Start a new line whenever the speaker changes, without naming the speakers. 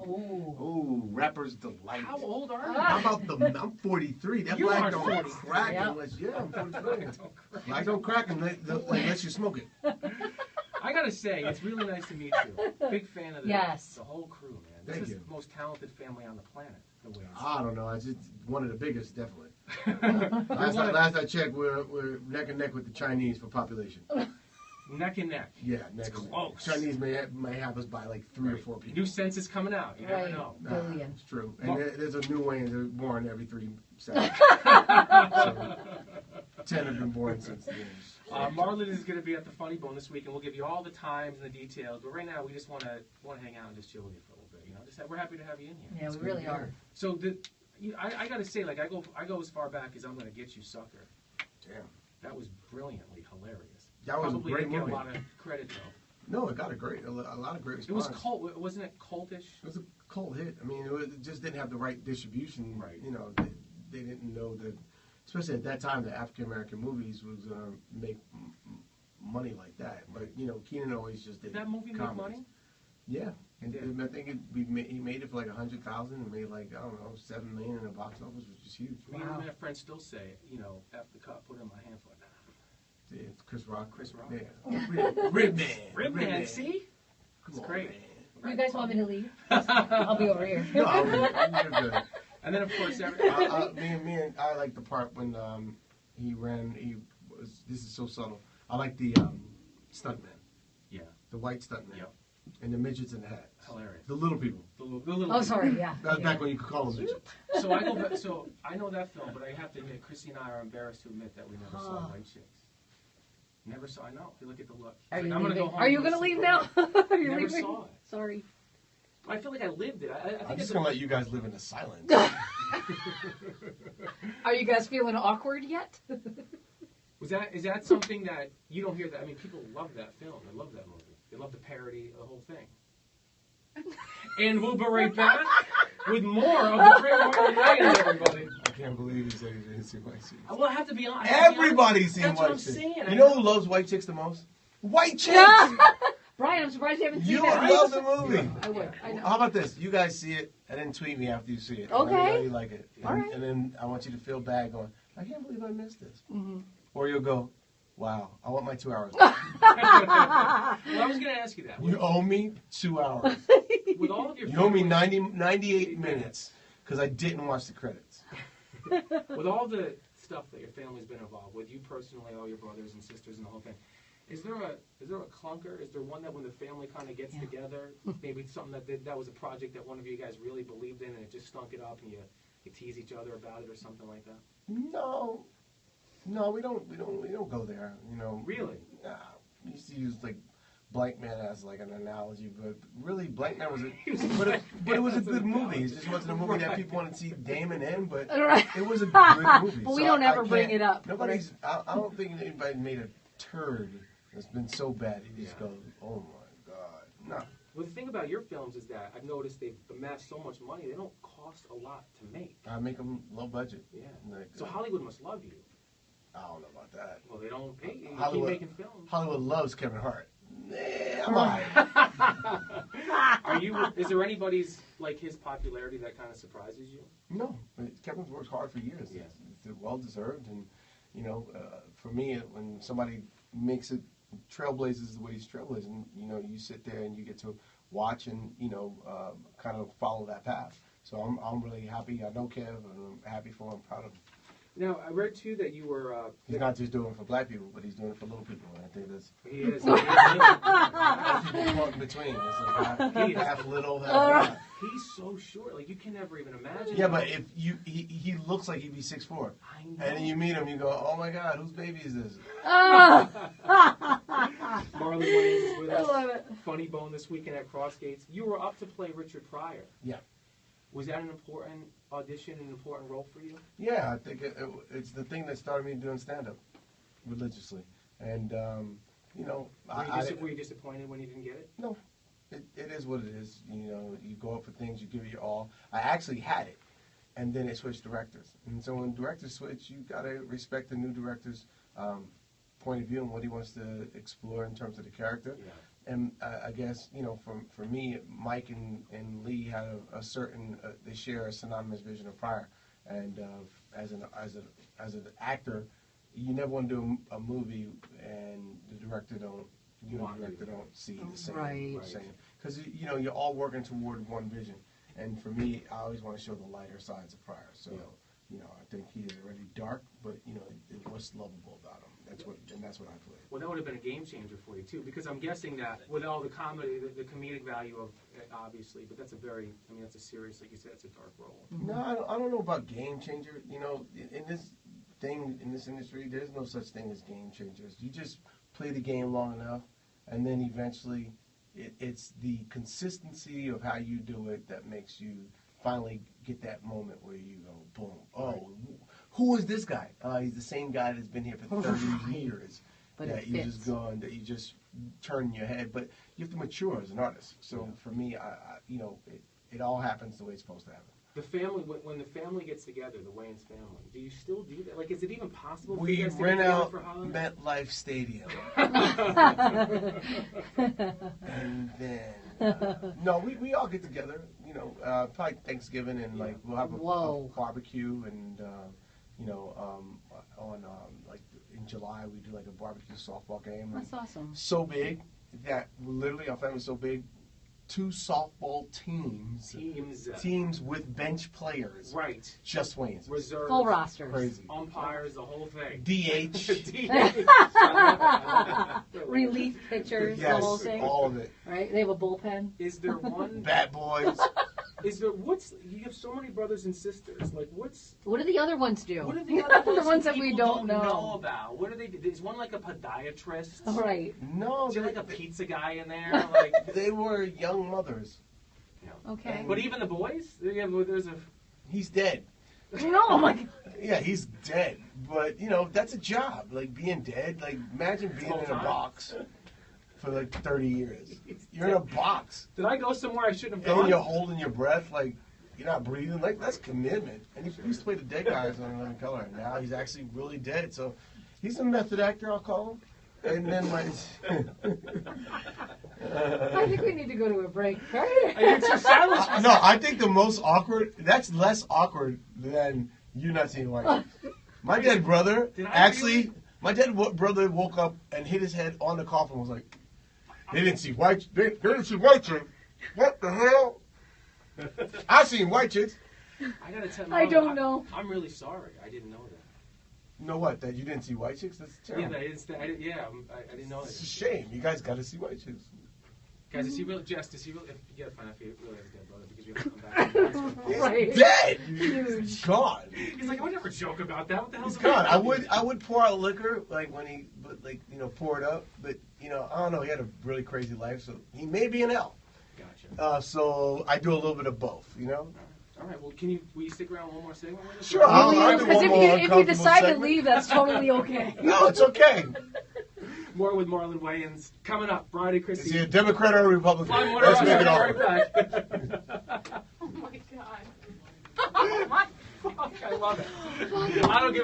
Ooh, Rapper's Delight.
How old are you?
How about I'm 43. That
You
black
are
don't
40.
crack
Yeah.
unless, I'm 43. Black don't crack unless you smoke it.
I gotta say, it's really nice to meet you. Big fan of the whole crew, man. This
Thank
is
you.
the most talented family on the planet. The Wayans.
I don't know. It's just one of the biggest, definitely. last I checked, we're neck and neck with the Chinese for population.
Neck and neck.
Yeah, neck and neck.
Close.
Chinese may have us by like 3 or 4 people.
New census coming out. You never know.
Billion.
It's true. And there's a new Wayans that are born every 3 seconds. So, 10 have been born since then.
Marlon is going to be at the Funny Bone this week, and we'll give you all the times and the details. But right now, we just want to hang out and just chill with you for a little bit. You know, we're happy to have you in here.
Yeah, we really are.
So I got to say, like, I go as far back as I'm going to Get You, Sucker.
Damn.
That was brilliantly hilarious.
That was
Probably
a great
didn't
movie.
get a lot of credit though.
No, it got a lot of great response.
It was cult, wasn't it cultish?
It was a cult hit. I mean, it just didn't have the right distribution.
Right.
You know, they didn't know that, especially at that time, the African American movies was going to make money like that. But you know, Keenan always just did.
Did that movie
comedies.
make money?
Yeah, and
Yeah.
I think he made it for like 100,000 and made like I don't know 7 million in the box office, which is huge.
Me and my friends still say, you know, F the cup, put it in my hand for it.
Yeah, it's Chris Rock.
Yeah. Ribman, see? It's great.
You guys want me to leave? I'll be over here.
No, you're good.
And then of course,
I like the part when he ran. This is so subtle. I like the stuntman.
Yeah.
The white stuntman.
Yep.
And the midgets in the hats.
Hilarious.
The little people.
The little
Oh, sorry, yeah.
That was back when you could call them midgets.
So I go back, so I know that film, but I have to admit, Chrissy and I are embarrassed to admit that we never saw White Chicks. Never saw. I know. If you look at the look.
Are you
I'm gonna
leaving?
go home.
Are you going to leave now? Are you
Never
leaving?
saw it.
Sorry.
I feel like I lived it. I think
I'm just
it's
gonna let you guys live in the silence.
Are you guys feeling awkward yet?
Is that something that you don't hear? That I mean, people love that film. They love that movie. They love the parody, the whole thing. And we'll be right back with more of the Great Marlon Wayans, everybody.
I can't believe you said you didn't see White Chicks.
Well, I have to be honest.
Everybody's seen
That's
White
what I'm
Chicks.
saying.
You know who loves White Chicks the most? White Chicks!
Brian, I'm surprised you haven't seen
You
it.
love the movie.
I would. I know.
How about this? You guys see it and then tweet me after you see it.
Okay.
Let me know you like it.
All right.
And then I want you to feel bad going, I can't believe I missed this.
Mm-hmm.
Or you'll go, wow, I want my 2 hours.
Well, I was going to ask you that.
You owe me 2 hours.
With all of your
You owe me
family-
98 minutes because I didn't watch the credits.
With all the stuff that your family's been involved with, you personally, all your brothers and sisters and the whole thing, is there a clunker? Is there one that when the family kind of gets together, maybe something that was a project that one of you guys really believed in and it just stunk it up and you tease each other about it or something like that?
No, we don't go there. You know.
Really?
We used to use like Blank Man as like an analogy, but really Blank Man was it was a good movie. It just wasn't a movie that people wanted to see Damon in, but it was a good movie.
But we don't ever bring it up.
I don't think anybody made a turd that's been so bad you just go, oh my god, no.
Well, the thing about your films is that I've noticed they've amassed so much money, they don't cost a lot to make.
I make them low budget.
Yeah.
Like,
So Hollywood must love you.
I don't know about that.
Well, they don't pay you. You keep
Hollywood-
making films.
Hollywood loves Kevin Hart. I'm alright.
Is there anybody's, like, his popularity that kind of surprises you?
No, Kevin's worked hard for years.
Yeah.
It's well deserved, and you know, for me, when somebody makes it trailblazes the way he's trailblazing, you know, you sit there and you get to watch and you know, kind of follow that path. So I'm really happy. I know Kev, and I'm happy for him. I'm proud of him.
Now, I read, too, that you were...
He's not just doing it for black people, but he's doing it for little people. And I think that's
He is.
caught in between. It's like half little, half not.
He's so short. Like, you can never even imagine.
Yeah, but if he looks like he'd be 6'4",
I know.
and then you meet him, you go, oh my God, whose baby is this?
Marlon Wayans is with
I
us.
love it.
Funny Bone this weekend at Crossgates. You were up to play Richard Pryor.
Yeah.
Was that an important audition, an important role for you?
Yeah, I think it's the thing that started me doing stand-up religiously. And, you know...
Were you disappointed when you didn't get it?
No. It is what it is. You know, you go up for things, you give it your all. I actually had it, and then they switched directors. And so when directors switch, you got to respect the new director's point of view and what he wants to explore in terms of the character.
Yeah.
and I guess, for me, Mike and Lee had a certain, they share a synonymous vision of Pryor. And as an actor, you never want to do a movie and the director don't see the same.
Right.
Because, you're all working toward one vision. And for me, I always want to show the lighter sides of Pryor. So, I think he is already dark, but, what's lovable about him? That's what I played.
Well, that would have been a game changer for you, too, because I'm guessing that with all the comedy, the comedic value of it, obviously, but that's that's a serious, like you said, it's a dark role.
No, I don't know about game changer. In this industry, there's no such thing as game changers. You just play the game long enough, and then eventually it's the consistency of how you do it that makes you finally get that moment where you go, boom, oh, who is this guy? He's the same guy that's been here for 30 years.
But
that you just go and that you just turn your head. But you have to mature as an artist. So for me, it all happens the way it's supposed to happen.
The family, when the family gets together, the Wayans family, do you still do that? Like, is it even possible for
We
you guys to
rent
get together
out
for holidays?
MetLife Stadium. And then, no, we all get together, probably Thanksgiving, and like we'll have a barbecue, and like in July we do like a barbecue softball game.
That's awesome.
So big that literally our family's so big, 2 softball teams with bench players.
Right.
Just Wayans.
Reserves.
Full rosters.
Crazy.
Umpires, the whole thing.
DH.
Relief pitchers,
Yes,
the whole thing.
all of it.
Right? They have a bullpen.
Is there one?
Bad boys.
You have so many brothers and sisters. Like,
What do the other ones do?
What are the other ones?
The ones that we
people
don't know
about? What do they do? Is one like a podiatrist?
Oh, right.
No,
Is there like a pizza guy in there? Like,
they were young mothers.
Okay.
But even the boys? There's a...
He's dead.
No, oh my God.
Yeah, he's dead. But, that's a job. Like, being dead. Like, imagine being in a box for, like, 30 years. You're in a box.
Did I go somewhere I shouldn't have
And
gone?
you're holding your breath. Like, you're not breathing. Like, that's commitment. And he used to play the dead guys on Living Color. And now he's actually really dead. So he's a method actor, I'll call him. And then my...
I think we need to go to a break.
No, I think the most awkward, that's less awkward than you not seeing White Chicks. My dead brother, my dead brother woke up and hit his head on the coffin and was like, they didn't see White Chicks. What the hell? I seen White Chicks.
I gotta tell you,
I don't know.
I'm really sorry. I didn't know that.
You know what? That you didn't see White Chicks? That's terrible.
Yeah, I didn't know that.
It's a shame. You guys got to see White Chicks.
Guys, is he really, Jess, you gotta find out if he really has a dead brother, because we have to come back.
He's
Right.
dead. He's gone.
He's like, I would never joke about that. What the hell's
He's gone. I would pour out liquor like when he, pour it up. But I don't know. He had a really crazy life, so he may be an L.
Gotcha.
So I do a little bit of both.
All right. Well, will you stick around one more segment with us?
Sure. I'll do
Because
one more
if you
uncomfortable
decide to
segment.
leave, that's totally okay.
No, it's okay.
More with Marlon Wayans coming up. Friday,
Is
Christy.
he a Democrat or a Republican?
Fine,
Let's make it all.
right back.
Oh my God.
I love it. I don't give